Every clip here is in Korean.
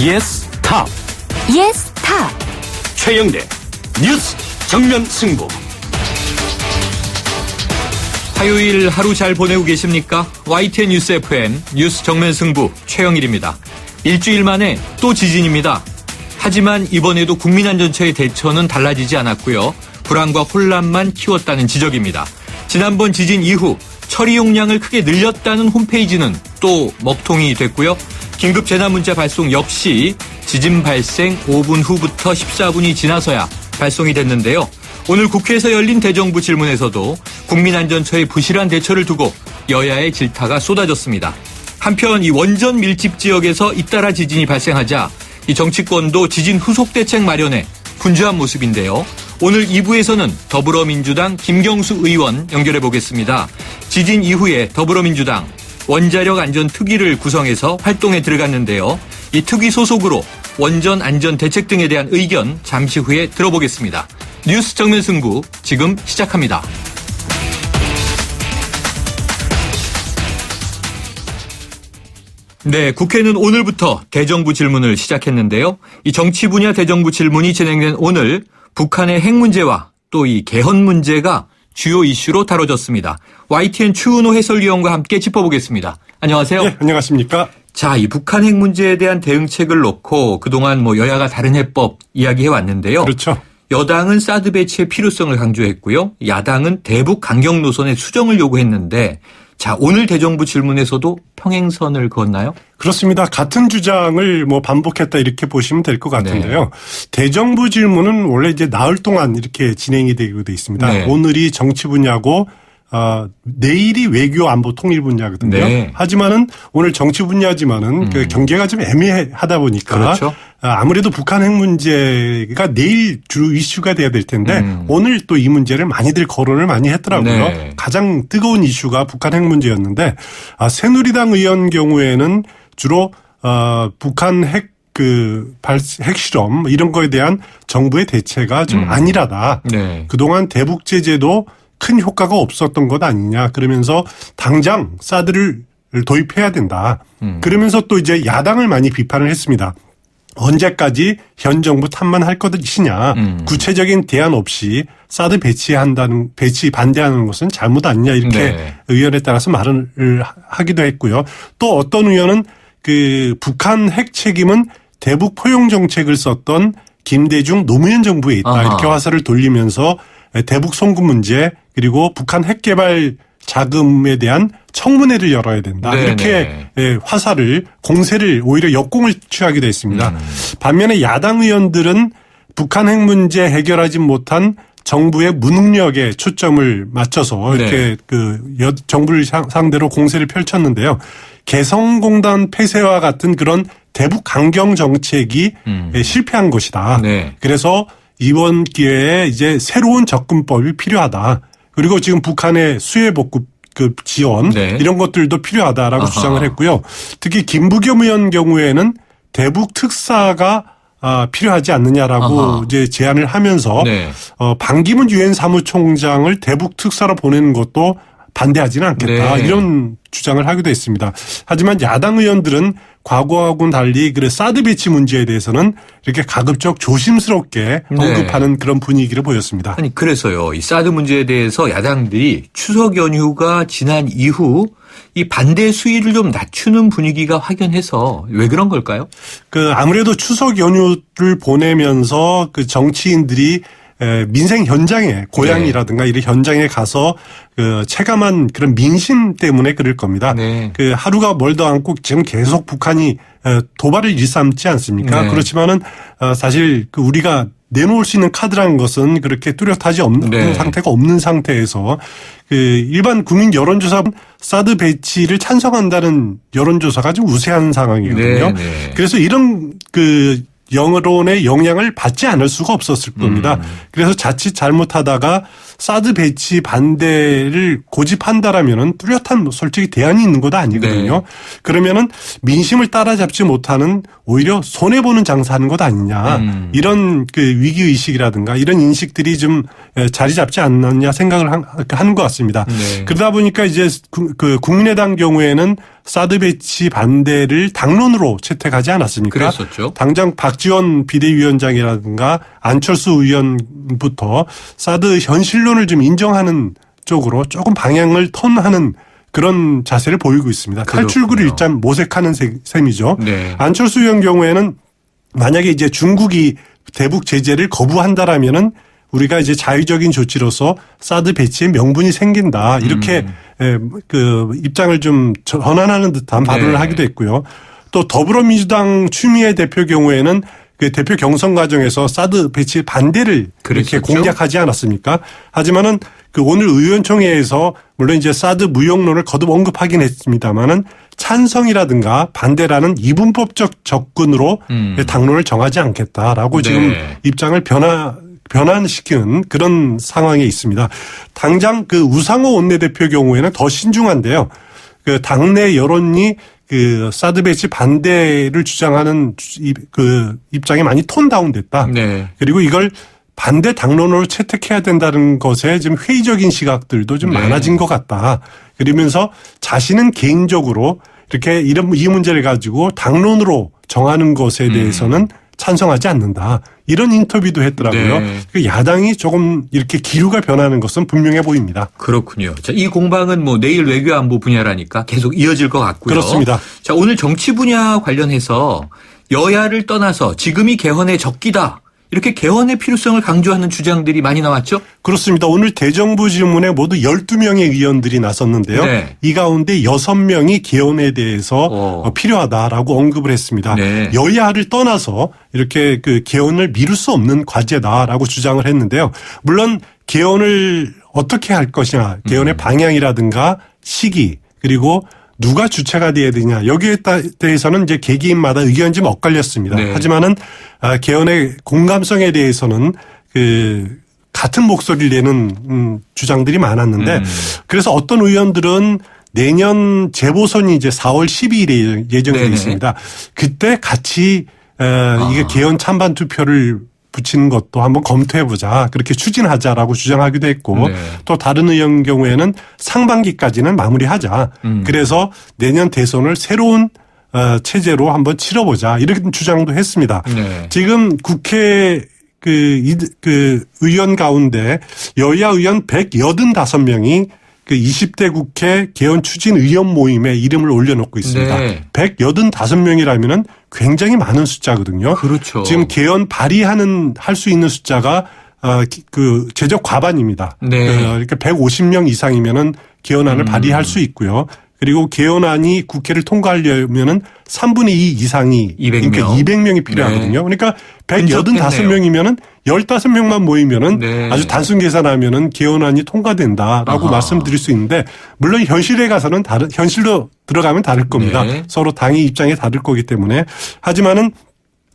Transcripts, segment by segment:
예스 탑. 예스 탑. 최영대 뉴스 정면 승부. 화요일 하루 잘 보내고 계십니까? YTN 뉴스 FM 뉴스 정면 승부 최영일입니다. 일주일 만에 또 지진입니다. 하지만 이번에도 국민안전처의 대처는 달라지지 않았고요. 불안과 혼란만 키웠다는 지적입니다. 지난번 지진 이후 처리 용량을 크게 늘렸다는 홈페이지는 또 먹통이 됐고요. 긴급 재난문자 발송 역시 지진 발생 5분 후부터 14분이 지나서야 발송이 됐는데요. 오늘 국회에서 열린 대정부 질문에서도 국민안전처의 부실한 대처를 두고 여야의 질타가 쏟아졌습니다. 한편 이 원전 밀집 지역에서 잇따라 지진이 발생하자 이 정치권도 지진 후속 대책 마련에 분주한 모습인데요. 오늘 2부에서는 더불어민주당 김경수 의원 연결해 보겠습니다. 지진 이후에 더불어민주당 원자력 안전 특위를 구성해서 활동에 들어갔는데요. 이 특위 소속으로 원전 안전 대책 등에 대한 의견 잠시 후에 들어보겠습니다. 뉴스 정면 승부 지금 시작합니다. 네, 국회는 오늘부터 대정부 질문을 시작했는데요. 이 정치 분야 대정부 질문이 진행된 오늘 북한의 핵 문제와 또 이 개헌 문제가 주요 이슈로 다뤄졌습니다. YTN 추은호 해설위원과 함께 짚어보겠습니다. 안녕하세요. 네, 안녕하십니까. 자, 이 북한 핵 문제에 대한 대응책을 놓고 그동안 여야가 다른 해법 이야기해 왔는데요. 그렇죠. 여당은 사드 배치의 필요성을 강조했고요. 야당은 대북 강경 노선의 수정을 요구했는데 자, 오늘 대정부 질문에서도 평행선을 그었나요? 그렇습니다. 같은 주장을 반복했다 이렇게 보시면 될 것 같은데요. 네. 대정부 질문은 원래 이제 나흘 동안 이렇게 진행이 되고 돼 있습니다. 네. 오늘이 정치 분야고 내일이 외교 안보 통일 분야거든요. 네. 하지만은 오늘 정치 분야지만은 그 경계가 좀 애매하다 보니까 그렇죠. 아무래도 북한 핵 문제가 내일 주 이슈가 돼야 될 텐데 오늘 또 이 문제를 많이들 거론을 많이 했더라고요. 네. 가장 뜨거운 이슈가 북한 핵 문제였는데 새누리당 의원 경우에는 주로 북한 핵실험 이런 거에 대한 정부의 대체가 좀 안일하다. 네. 그동안 대북 제재도 큰 효과가 없었던 것 아니냐. 그러면서 당장 사드를 도입해야 된다. 그러면서 또 이제 야당을 많이 비판을 했습니다. 언제까지 현 정부 탓만 할 것이냐. 구체적인 대안 없이 사드 배치 반대하는 것은 잘못 아니냐. 이렇게 네. 의원에 따라서 말을 하기도 했고요. 또 어떤 의원은 북한 핵 책임은 대북 포용 정책을 썼던 김대중 노무현 정부에 있다. 아하. 이렇게 화살을 돌리면서 대북 송금 문제 그리고 북한 핵 개발 자금에 대한 청문회를 열어야 된다. 네네. 이렇게 공세를 오히려 역공을 취하기도 했습니다. 반면에 야당 의원들은 북한 핵 문제 해결하지 못한 정부의 무능력에 초점을 맞춰서 이렇게 정부를 상대로 공세를 펼쳤는데요. 개성공단 폐쇄와 같은 그런 대북 강경 정책이 실패한 것이다. 네. 그래서 이번 기회에 이제 새로운 접근법이 필요하다. 그리고 지금 북한의 수해복구 지원 네. 이런 것들도 필요하다라고 주장을 했고요. 특히 김부겸 의원 경우에는 대북 특사가 필요하지 않느냐라고 이제 제안을 하면서 네. 반기문 유엔 사무총장을 대북 특사로 보내는 것도 반대하지는 않겠다. 네. 이런 주장을 하기도 했습니다. 하지만 야당 의원들은 과거하고는 달리 사드 배치 문제에 대해서는 이렇게 가급적 조심스럽게 언급하는 그런 분위기를 보였습니다. 아니 그래서요. 이 사드 문제에 대해서 야당들이 추석 연휴가 지난 이후 이 반대 수위를 좀 낮추는 분위기가 확연해서 왜 그런 걸까요? 아무래도 추석 연휴를 보내면서 정치인들이 민생 현장에 고향이라든가 이런 현장에 가서 체감한 그런 민심 때문에 그럴 겁니다. 네. 하루가 멀다 않고 지금 계속 북한이 도발을 일삼지 않습니까? 네. 그렇지만은 사실 우리가 내놓을 수 있는 카드라는 것은 그렇게 뚜렷하지 없는 네. 상태가 없는 상태에서 일반 국민 여론조사 사드 배치를 찬성한다는 여론조사가 좀 우세한 상황이거든요. 네. 네. 그래서 이런 여론의 영향을 받지 않을 수가 없었을 겁니다. 그래서 자칫 잘못하다가 사드 배치 반대를 고집한다라면은 뚜렷한 솔직히 대안이 있는 것도 아니거든요. 네. 그러면은 민심을 따라잡지 못하는 오히려 손해보는 장사하는 것 아니냐. 이런 그 위기의식이라든가 이런 인식들이 좀 자리 잡지 않았냐 생각을 하는 것 같습니다. 네. 그러다 보니까 이제 그 국민의당 경우에는 사드 배치 반대를 당론으로 채택하지 않았습니까? 그랬었죠. 당장 박지원 비대위원장이라든가 안철수 의원부터 사드 현실론을 좀 인정하는 쪽으로 조금 방향을 턴하는 그런 자세를 보이고 있습니다. 탈출구를 그렇군요. 일단 모색하는 셈이죠. 네. 안철수 의원 경우에는 만약에 이제 중국이 대북 제재를 거부한다라면은 우리가 이제 자의적인 조치로서 사드 배치의 명분이 생긴다. 이렇게 그 입장을 좀 전환하는 듯한 발언을 네. 하기도 했고요. 또 더불어민주당 추미애 대표 경우에는 그 대표 경선 과정에서 사드 배치 반대를 그랬었죠. 이렇게 공략하지 않았습니까? 하지만은 그 오늘 의원총회에서 물론 이제 사드 무용론을 거듭 언급하긴 했습니다만은 찬성이라든가 반대라는 이분법적 접근으로 당론을 정하지 않겠다라고 네. 지금 입장을 변환시키는 그런 상황에 있습니다. 당장 그 우상호 원내대표 경우에는 더 신중한데요. 그 당내 여론이 그 사드 배치 반대를 주장하는 그 입장이 많이 톤 다운됐다. 네. 그리고 이걸 반대 당론으로 채택해야 된다는 것에 좀 회의적인 시각들도 좀 네. 많아진 것 같다. 그러면서 자신은 개인적으로 이렇게 이 문제를 가지고 당론으로 정하는 것에 대해서는 찬성하지 않는다. 이런 인터뷰도 했더라고요. 네. 그 야당이 조금 이렇게 기류가 변하는 것은 분명해 보입니다. 그렇군요. 자, 이 공방은 뭐 내일 외교안보 분야라니까 계속 이어질 것 같고요. 그렇습니다. 자, 오늘 정치 분야 관련해서 여야를 떠나서 지금이 개헌의 적기다. 이렇게 개헌의 필요성을 강조하는 주장들이 많이 나왔죠? 그렇습니다. 오늘 대정부 질문에 모두 12명의 의원들이 나섰는데요. 네. 이 가운데 6명이 개헌에 대해서 필요하다라고 언급을 했습니다. 네. 여야를 떠나서 이렇게 그 개헌을 미룰 수 없는 과제다라고 주장을 했는데요. 물론 개헌을 어떻게 할 것이냐, 개헌의 방향이라든가 시기 그리고 누가 주체가 돼야 되냐 여기에 대해서는 이제 개개인마다 의견이 좀 엇갈렸습니다. 네. 하지만은 개헌의 공감성에 대해서는 그 같은 목소리를 내는 주장들이 많았는데 그래서 어떤 의원들은 내년 재보선이 이제 4월 12일에 예정되어 네네. 있습니다. 그때 같이 이게 개헌 찬반 투표를 붙이는 것도 한번 검토해보자. 그렇게 추진하자라고 주장하기도 했고 네. 또 다른 의원 경우에는 상반기까지는 마무리하자. 그래서 내년 대선을 새로운 체제로 한번 치러보자. 이런 주장도 했습니다. 네. 지금 국회 그 의원 가운데 여야 의원 185명이 그 20대 국회 개헌 추진 의원 모임에 이름을 올려놓고 있습니다. 네. 185명이라면은 굉장히 많은 숫자거든요. 그렇죠. 지금 개헌 할 수 있는 숫자가 그 제적 과반입니다. 네. 그러니까 150명 이상이면은 개헌안을 발의할 수 있고요. 그리고 개헌안이 국회를 통과하려면은 3분의 2 이상이 200명. 그러니까 200명이 필요하거든요. 그러니까 근접했네요. 185명이면은 15명만 모이면은 네. 아주 단순 계산하면은 개헌안이 통과된다라고 말씀드릴 수 있는데 물론 현실에 가서는 현실로 들어가면 다를 겁니다. 네. 서로 당의 입장이 다를 거기 때문에 하지만은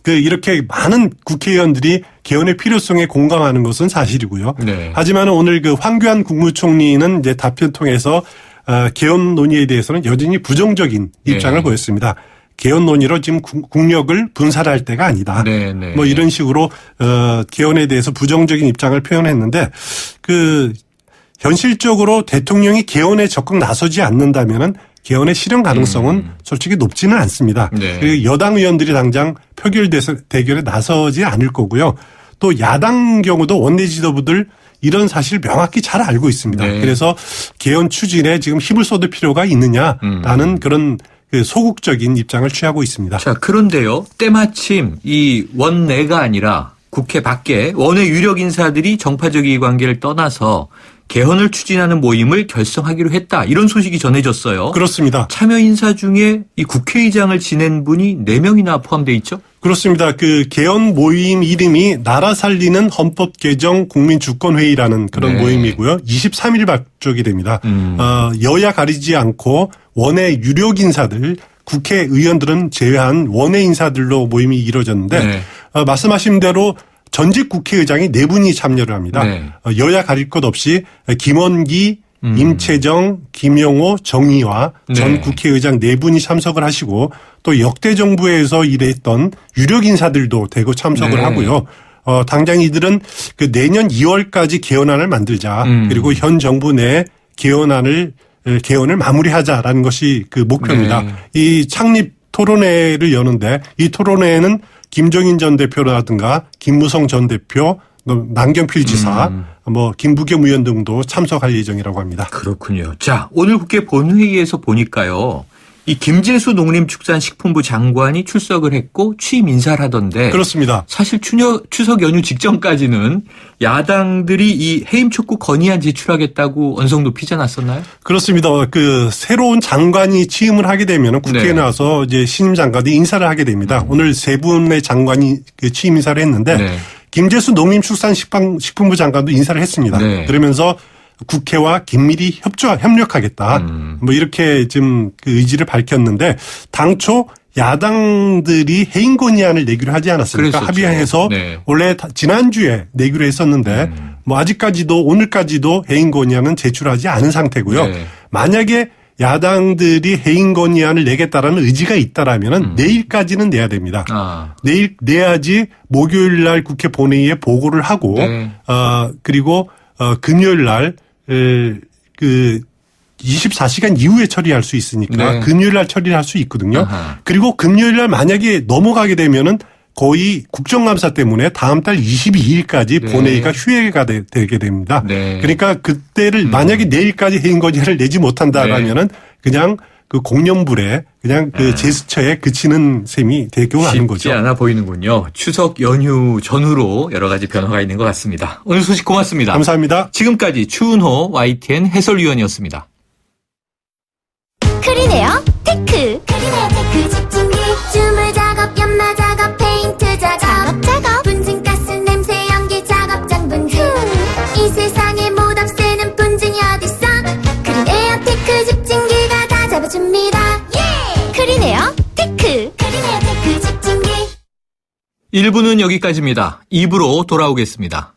그 이렇게 많은 국회의원들이 개헌의 필요성에 공감하는 것은 사실이고요. 네. 하지만 오늘 그 황교안 국무총리는 이제 답변 통해서 개헌 논의에 대해서는 여전히 부정적인 입장을 네. 보였습니다. 개헌 논의로 지금 국력을 분산할 때가 아니다. 네, 네. 뭐 이런 식으로 개헌에 대해서 부정적인 입장을 표현했는데 그 현실적으로 대통령이 개헌에 적극 나서지 않는다면은 개헌의 실현 가능성은 솔직히 높지는 않습니다. 네. 그리고 여당 의원들이 당장 표결 대결에 나서지 않을 거고요. 또 야당 경우도 원내 지도부들 이런 사실 명확히 잘 알고 있습니다. 네. 그래서 개헌 추진에 지금 힘을 쏟을 필요가 있느냐라는 그런 그 소극적인 입장을 취하고 있습니다. 자, 그런데요. 때마침 이 원내가 아니라 국회 밖에 원외 유력 인사들이 정파적 이해관계를 떠나서 개헌을 추진하는 모임을 결성하기로 했다. 이런 소식이 전해졌어요. 그렇습니다. 참여 인사 중에 이 국회의장을 지낸 분이 4명이나 포함되어 있죠? 그렇습니다. 그 개헌 모임 이름이 나라 살리는 헌법 개정 국민주권회의라는 그런 네. 모임이고요. 23일 발족이 됩니다. 여야 가리지 않고 원외 유력 인사들 국회의원들은 제외한 원외 인사들로 모임이 이루어졌는데 네. 말씀하신 대로 전직 국회의장이 4분이 참여를 합니다. 네. 여야 가릴 것 없이 김원기, 임채정, 김영호, 정의화 전 네. 국회의장 4분이 참석을 하시고 또 역대 정부에서 일했던 유력 인사들도 대거 참석을 네. 하고요. 당장 이들은 그 내년 2월까지 개헌안을 만들자. 그리고 현 정부 내 개헌을 마무리하자라는 것이 그 목표입니다. 네. 이 창립 토론회를 여는데 이 토론회에는 김종인 전 대표라든가 김무성 전 대표, 남경필 지사, 김부겸 의원 등도 참석할 예정이라고 합니다. 그렇군요. 자, 오늘 국회 본회의에서 보니까요. 이 김재수 농림축산식품부 장관이 출석을 했고 취임 인사를 하던데. 그렇습니다. 사실 추석 연휴 직전까지는 야당들이 이 해임 촉구 건의안 제출하겠다고 언성 높이지 않았었나요? 그렇습니다. 그 새로운 장관이 취임을 하게 되면 국회에 네. 나와서 이제 신임 장관이 인사를 하게 됩니다. 오늘 3분의 장관이 그 취임 인사를 했는데 네. 김재수 농림축산식품부 장관도 인사를 했습니다. 네. 그러면서 국회와 긴밀히 협력하겠다. 뭐 이렇게 지금 그 의지를 밝혔는데 당초 야당들이 해임 건의안을 내기로 하지 않았습니까? 그랬었죠. 합의해서 네. 원래 지난주에 내기로 했었는데 뭐 아직까지도 오늘까지도 해임 건의안은 제출하지 않은 상태고요. 네. 만약에 야당들이 해임 건의안을 내겠다라는 의지가 있다라면은 내일까지는 내야 됩니다. 내일 내야지 목요일 날 국회 본회의에 보고를 하고 네. 그리고 금요일 날 그 24시간 이후에 처리할 수 있으니까 네. 금요일 날 처리를 할 수 있거든요. 아하. 그리고 금요일 날 만약에 넘어가게 되면은 거의 국정감사 때문에 다음 달 22일까지 네. 본회의가 휴회가 되게 됩니다. 네. 그러니까 그때를 만약에 내일까지 해임 건의안을 내지 못한다라면은 그냥 그 공연불에 그냥 그 제스처에 그치는 셈이 되고 하는 거죠. 쉽지 않아 보이는군요. 추석 연휴 전후로 여러 가지 변화가 있는 것 같습니다. 오늘 소식 고맙습니다. 감사합니다. 지금까지 추은호 YTN 해설위원이었습니다. 크리네어 테크. 크리네어 테크 집중기. 주물 작업, 연마 작업, 페인트 작업. 분진가스 냄새 연기 작업장 분진. 이 세상에 못 없애는 분진이 어딨어. 크리네어 테크 집중기가 다 잡아줍니다. 예! 크리네어 테크. 크리네어 테크 집중기. 1부는 여기까지입니다. 2부로 돌아오겠습니다.